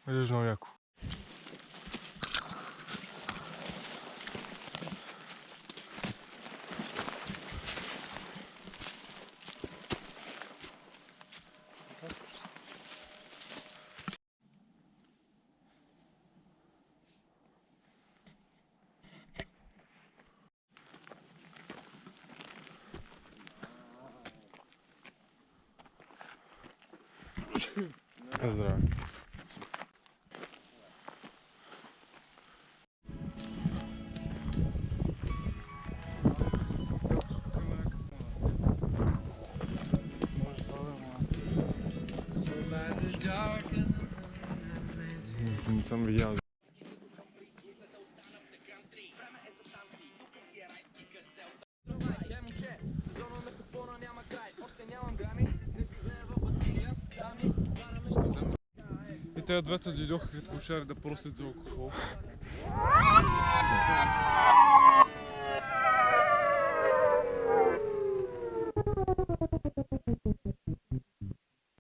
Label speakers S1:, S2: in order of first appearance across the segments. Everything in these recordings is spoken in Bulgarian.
S1: Виждаш много яко. Здраве. Не съм видял. И те двете дойдоха като кошари да просят за алкохол.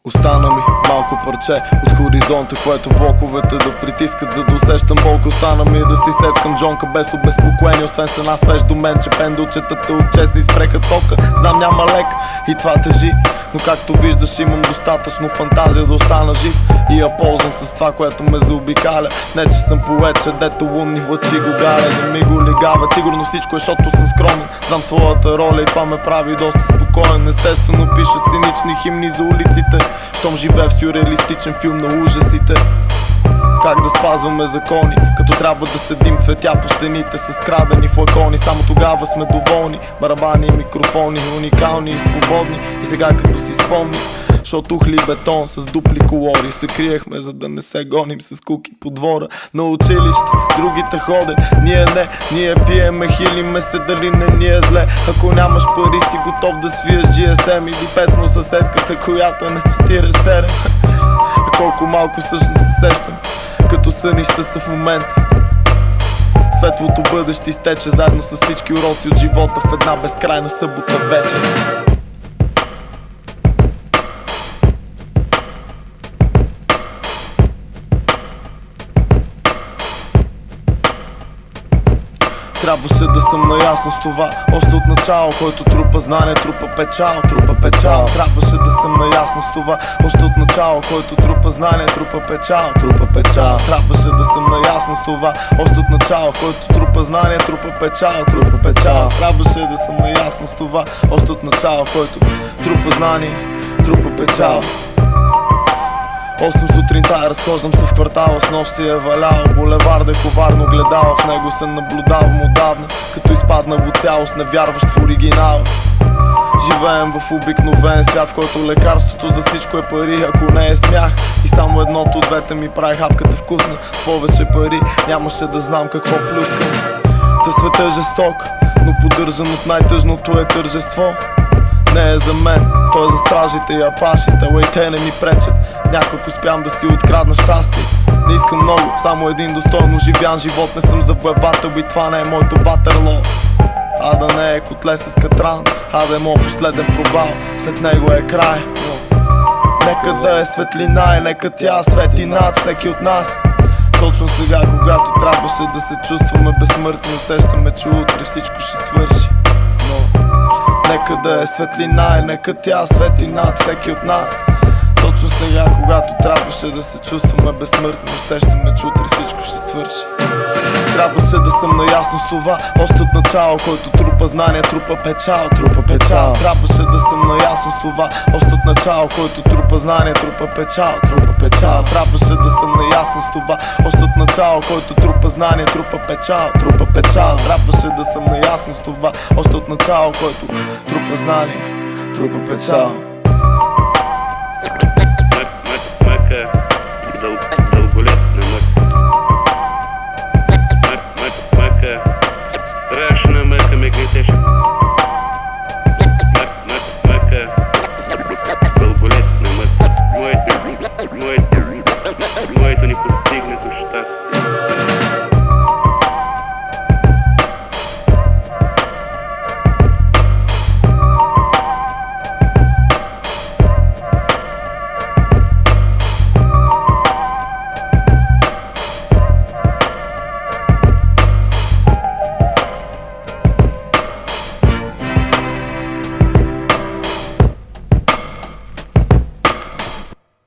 S2: Остана ми малко парче от хоризонта, което блоковете да притискат, за да усещам болка. Остана ми да си сецкам джонка без обезпокоение, освен с една свеж до мен, че пендълчетата от честни спреха тока. Знам няма лек и това тежи, но както виждаш имам достатъчно фантазия да остана жив и я ползвам с това, което ме заобикаля. Не че съм поет, дето лунни лъчи го галя, не ми го легава. Сигурно всичко е, защото съм скромен. Знам своята роля и това ме прави доста спокоен. Естествено пишат цинични химни за улиците, щом живее в сюрреалистичен филм на ужасите. Как да спазваме закони, като трябва да седим цветя по стените с крадени флакони. Само тогава сме доволни. Барабани и микрофони, уникални и свободни. И сега като си спомни, защото ухли бетон с дупли колори, се криехме, за да не се гоним с куки по двора на училище. Другите ходят, ние не, ние пиеме, хилиме се, дали не ни е зле. Ако нямаш пари си готов да свиеш GSM или песно съседката, която е на 47. А колко малко всъщност се сещам, като сънища са в момента. Светлото бъдеще изтече заедно с всички уроци от живота в една безкрайна събота вечер. Трябваше да съм наясно с това още от начало, който трупа знание, трупа печал, трупа печал. Трябваше да съм наясно с това още от начало, който трупа знание, трупа печал, трупа печал. Трябваше да съм наясно с това още от начало, който трупа знание, трупа печал, трупа печал. Трябваше да съм наясно с това още от начало, който трупа знание, трупа печал. 8 сутринта разхождам се в квартала, с нощ си е валял. Булеварда е коварно гледало, в него се наблюдавам отдавна, като изпадна в цялост, не вярващ в оригинала. Живеем в обикновен свят, в който лекарството за всичко е пари, ако не е смях. И само едното от двете ми прави хапката вкусна. С повече пари нямаше да знам какво плюскам. Да света е жесток, но поддържан от най-тъжното е тържество. Не е за мен, то е за стражите и апашите. Лайте не ми пречат, някак успям да си открадна щастие. Не искам много, само един достойно живян живот. Не съм завоевател и това не е моето ватерло. А да не е котле с катран, а да е моят последен провал, след него е край. Нека да е светлина и нека тя свети над всеки от нас. Точно сега, когато трябваше да се чувстваме безсмъртни, усещаме, че утре всичко ще свърши. Нека да е светлина и нека тя свети над всеки от нас. Точно сега, когато трябваше да се чувстваме безсмъртни, усещаме, че утре всичко ще свърши. Трябваше да съм наясно с това още от начало, който трупа знание, трупа печал, трупа печал. Трябваше да съм наясно с това още от начало, който трупа знание, трупа печал, трупа печал. Трябваше да съм наясно с това още от начало, който трупа знание, трупа печал, трупа печал. Трябваше да съм наясно с това още от начало, който трупа знание, трупа печал.